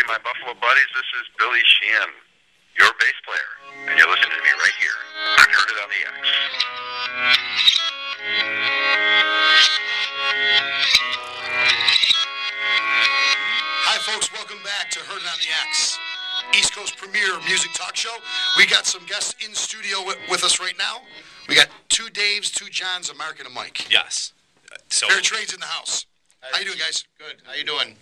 my Buffalo buddies. This is Billy Sheehan, your bass player, and you're listening to me right here on Heard It on the X. Hi, folks. Welcome back to Heard It on the X, East Coast premier music talk show. We got some guests in studio with us right now. We got two Daves, two Johns, a Mark, and a Mike. Yes. Fair Trade's in the house. How you doing, guys? Good. How you doing?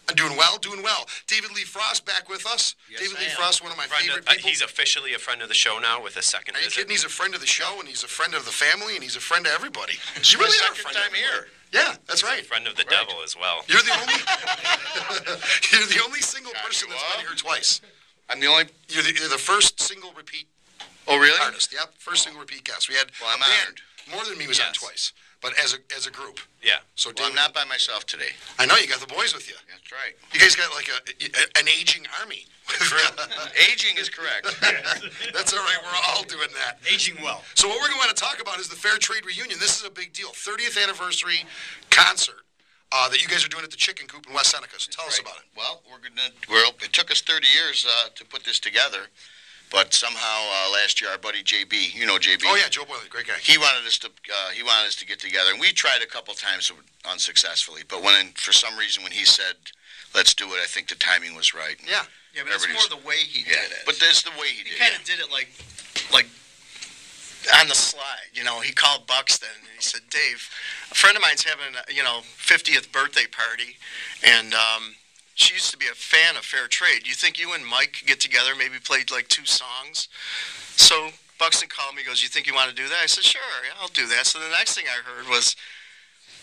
I'm doing well, doing well. David Lee Frost back with us. Yes, David I Lee am. Frost, one of my favorite people. He's officially a friend of the show now with a second Are you visit. kidding? He's a friend of the show, and he's a friend of the family, and he's a friend of everybody. It's You really my are a second friend of time everybody. here. Yeah, that's He's right. a friend of the devil as well. You're the only you're the only single Got person you that's up. been here twice. I'm the only. You're the first single repeat Oh, really? artist. Yep, first single repeat guest. We had Well, I'm a band. honored. More Than Me was on Yes. twice, but as a group. Yeah. So Well, I'm David, not by myself today. I know you got the boys with you. That's right. You guys got like an aging army. Aging is correct. That's all right. We're all doing that. Aging well. So what we're going to talk about is the Fair Trade reunion. This is a big deal. 30th anniversary concert that you guys are doing at the Chicken Coop in West Seneca. So tell us about it. Well, it took us 30 years to put this together, but somehow last year our buddy JB, you know JB. Oh yeah, Joe Boyle, great guy. He wanted us to get together, and we tried a couple times unsuccessfully. But for some reason when he said, "Let's do it," I think the timing was right. Yeah. Yeah, but it's more the way he did it. But that's the way he did He it. kind of did it like on the slide. You know, he called Buxton and he said, "Dave, a friend of mine's having a 50th birthday party, and she used to be a fan of Fair Trade. You think you and Mike could get together, maybe play like 2 songs?" So Buxton called me, goes, "You think you want to do that?" I said, "Sure, yeah, I'll do that." So the next thing I heard was,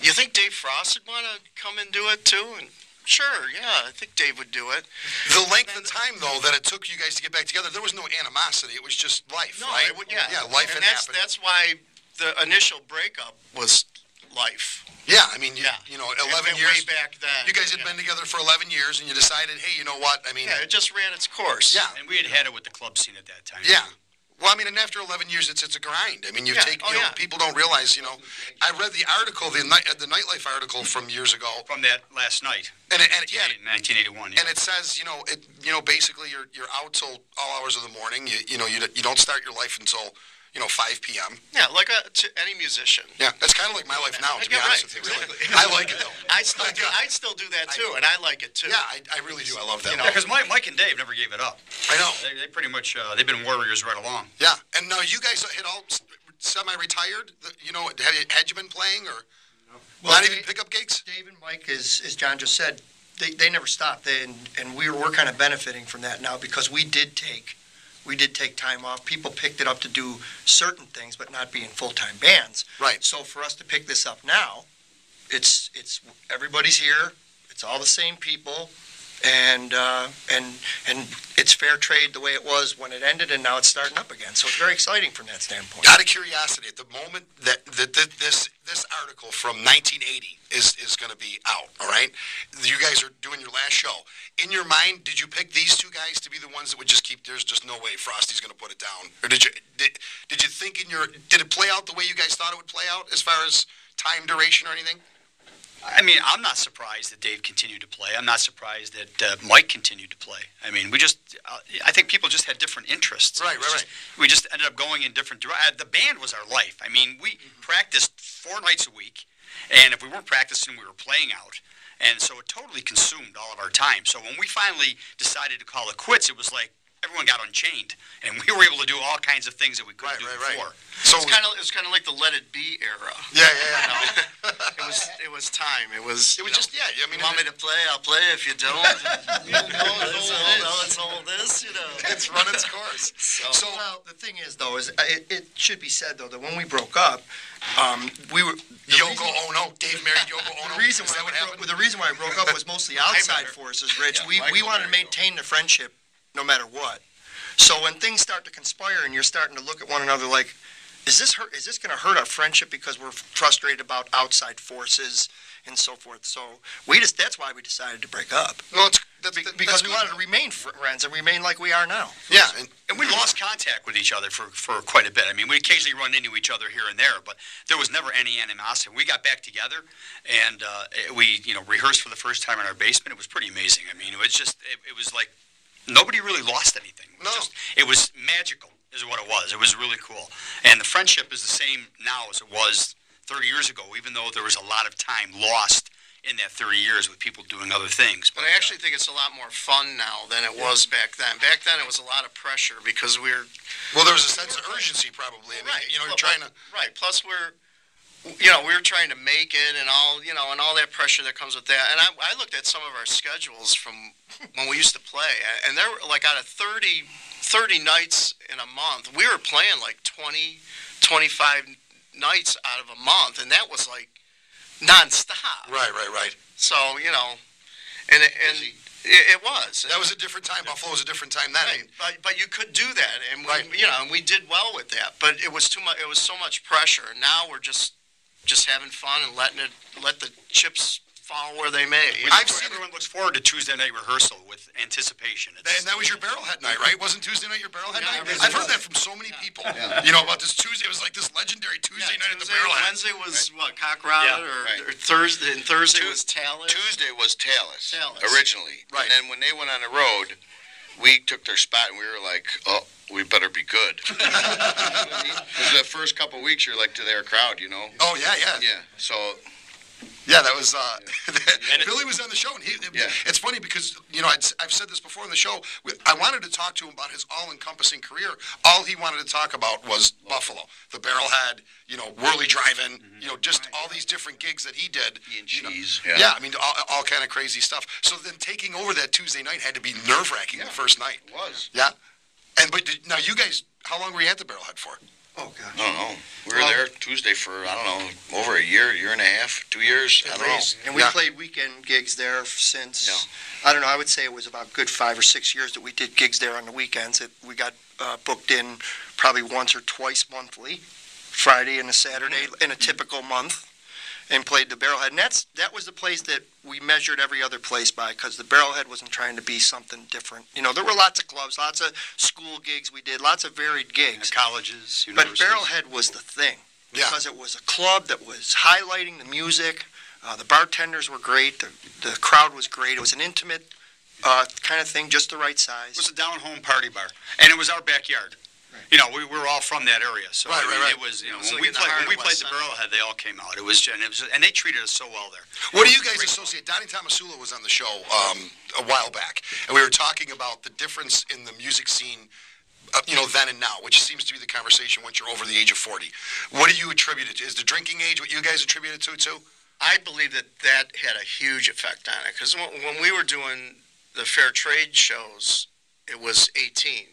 "You think Dave Frost would want to come and do it too?" And sure, yeah, I think Dave would do it. The length of time, though, that it took you guys to get back together, there was no animosity. It was just life, No, right? it would, yeah. Yeah, life and had that's, happened. that's why the initial breakup was life. Yeah, I mean, Yeah. you know, It 11 went years. way back then. You guys had Yeah. been together for 11 years, and you decided, hey, you know what? I mean, Yeah, it just ran its course. yeah. And we had it with the club scene at that time. Yeah. Well, I mean, and after 11 years, it's a grind. I mean, you Yeah. take, Oh, you know, yeah. people don't realize, you know, I read the article, the Nightlife article from years ago, From that last night, and yeah, 1981. Yeah. and it says, you know, basically you're out till all hours of the morning. You don't start your life until 5 p.m. Yeah, like to any musician. Yeah, that's kind of like my life now, to be Yeah, honest right, with you. Really, exactly. I like it though. I'd still do that too, and I like it too. Yeah, I really do. I love that. You know, Because Mike and Dave never gave it up. I know. They pretty much, they've been warriors right along. Yeah, and now you guys had all semi-retired. You know, had you been playing or not even pickup gigs? Dave and Mike, as John just said, they never stopped. And we're kind of benefiting from that now because we did take time off. People picked it up to do certain things, but not being full-time bands. Right. So for us to pick this up now, it's everybody's here. It's all the same people, and it's fair trade the way it was when it ended, and now it's starting up again. So it's very exciting from that standpoint. Out of curiosity, at the moment that this article from 1980 is going to be out, all right? You guys are doing your last show. In your mind, did you pick these two guys to be the ones that would just keep? There's just no way Frosty's going to put it down, or did you think did it play out the way you guys thought it would play out as far as time duration or anything? I mean, I'm not surprised that Dave continued to play. I'm not surprised that Mike continued to play. I mean, I think people just had different interests. Right. We just ended up going in different directions. The band was our life. I mean, we practiced 4 nights a week, and if we weren't practicing, we were playing out. And so it totally consumed all of our time. So when we finally decided to call it quits, it was like everyone got unchained, and we were able to do all kinds of things that we couldn't do before. So it was kind of like the Let It Be era. Yeah. You know? It was time. It was just, yeah. I mean, you want me to play? I'll play. If you don't, let's hold this. You know, it's run its course. So Well, the thing is, though, it should be said, though, that when we broke up, we were... Yoko Ono, Dave married Yoko Ono. The reason why we broke up was mostly outside forces, Rich. Yeah, we wanted to maintain the friendship no matter what. So when things start to conspire and you're starting to look at one another like, is this going to hurt our friendship because we're frustrated about outside forces and so forth. So that's why we decided to break up. Well, Because we wanted to remain friends and remain like we are now. Yeah, And we lost contact with each other for quite a bit. I mean, we occasionally run into each other here and there, but there was never any animosity. We got back together, and we rehearsed for the first time in our basement. It was pretty amazing. I mean, it was just it was like nobody really lost anything. It was magical, is what it was. It was really cool, and the friendship is the same now as it was 30 years ago. Even though there was a lot of time lost in that 30 years with people doing other things. But I actually think it's a lot more fun now than it was back then. Back then, it was a lot of pressure because we're... Well, there was a sense of urgency, probably. I mean, Right. you're trying to... Right. Plus, we were trying to make it and all, and all that pressure that comes with that. And I looked at some of our schedules from when we used to play, and there were, like, out of 30 nights in a month, we were playing, like, 20, 25 nights out of a month, and that was, like, non-stop. Right. So, and it was. That was a different time. Buffalo was a different time then. Right. But you could do that, and Right. and we did well with that. But it was too much. It was so much pressure. And now we're just having fun and let the chips fall where they may. Everyone looks forward to Tuesday night rehearsal with anticipation. And that was your Barrelhead night, right? Wasn't Tuesday night your Barrelhead night? Yeah, I've heard that from so many people. About this Tuesday. It was like this legendary Tuesday night at the Barrelhead. Wednesday was what, Cock Robin, or Thursday, and Thursday was Talus. Tuesday was Talus, Talus. originally. Right. And then when they went on the road, we took their spot and we were like, oh, we better be good. Because the first couple of weeks, you're like to their crowd, Oh, yeah. Yeah, so... Yeah, that was Billy was on the show, and Yeah. it's funny because I've said this before on the show. I wanted to talk to him about his all-encompassing career. All he wanted to talk about was Buffalo, the Barrelhead, Whirly Drive-In, just all these different gigs that he did. And cheese. Yeah, I mean, all kind of crazy stuff. So then taking over that Tuesday night had to be nerve-wracking the first night. It was. Yeah, now you guys, how long were you at the Barrelhead for? Oh, gosh. I don't know. We were there Tuesday for, I don't know, over a year and a half, 2 years. I don't know. And we played weekend gigs there since, I don't know, I would say it was about good 5 or 6 years that we did gigs there on the weekends. We got booked in probably once or twice monthly, Friday and a Saturday in a typical month, and played the Barrelhead. And that was the place that we measured every other place by, because the Barrelhead wasn't trying to be something different. There were lots of clubs, lots of school gigs we did, lots of varied gigs. Colleges, But universities. Barrelhead was the thing, because it was a club that was highlighting the music. The bartenders were great. The crowd was great. It was an intimate kind of thing, just the right size. It was a down-home party bar, and it was our backyard. We were all from that area, so Right. it was. When we played the Barrelhead, they all came out. It was, and they treated us so well there. What do you guys associate? Donnie Tomasula was on the show a while back, and we were talking about the difference in the music scene, then and now, which seems to be the conversation once you're over the age of 40. What do you attribute it to? Is the drinking age what you guys attribute it to, too? I believe that had a huge effect on it, because when we were doing the fair trade shows, it was 18,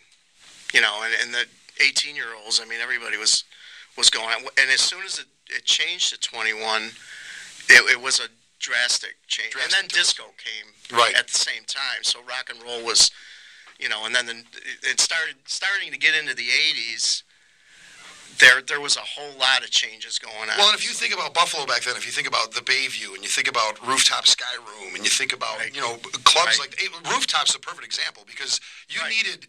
and the 18-year-olds, I mean, everybody was going on. And as soon as it changed to 21, it was a drastic change. And then disco came at the same time. So rock and roll was, and then it starting to get into the 80s. There was a whole lot of changes going on. Well, and if you think about Buffalo back then, if you think about the Bayview, and you think about Rooftop Sky Room, and you think about clubs like Rooftop's a perfect example, because you needed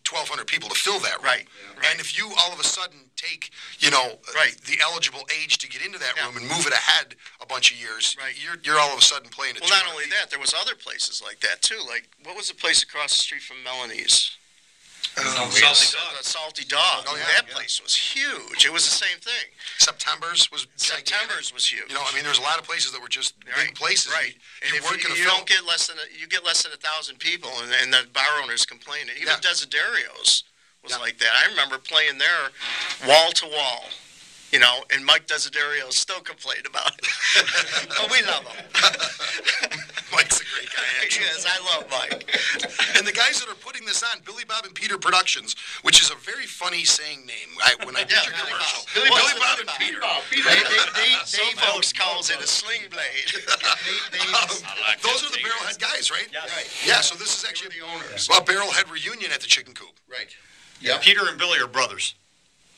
1,200 people to fill that room. Right. And if you all of a sudden take the eligible age to get into that room and move it ahead a bunch of years, you're all of a sudden playing at. Well, not only that, there was other places like that too. Like, what was the place across the street from Melanie's? Salty Dog. Oh, yeah, that place was huge. It was the same thing. September's was huge. There's a lot of places that were just big places. Right. You And weren't if going to you fill. don't get less than 1,000 people, and the bar owners complaining. Even Desiderio's was like that. I remember playing there wall to wall. And Mike Desiderio still complained about it. But we love him. Mike's a great guy, actually. Yes, I love Mike. And the guys that are putting this on, Billy Bob and Peter Productions, which is a very funny saying name. When I did your commercial, Billy Bob and Peter. Some folks calls it a sling blade. Those are the Barrelhead guys, right? Yes. Right. Yeah. So this is actually the owners. Well, Barrelhead reunion at the Chicken Coop. Right. Yeah. Peter and Billy are brothers,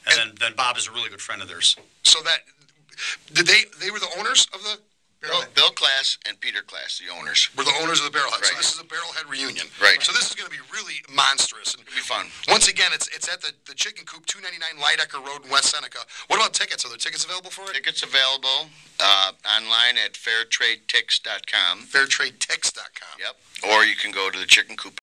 and then Bob is a really good friend of theirs. So that they were the owners of the Bill Class and Peter Class, the owners. We're the owners of the Barrelhead. So Right. this is a Barrelhead reunion. Right. So this is going to be really monstrous. And It'll be fun. once again, it's at the Chicken Coop, 299 Lydecker Road in West Seneca. What about tickets? Are there tickets available for it? Tickets available online at fairtradetix.com. Fairtradetix.com. Yep. Or you can go to the Chicken Coop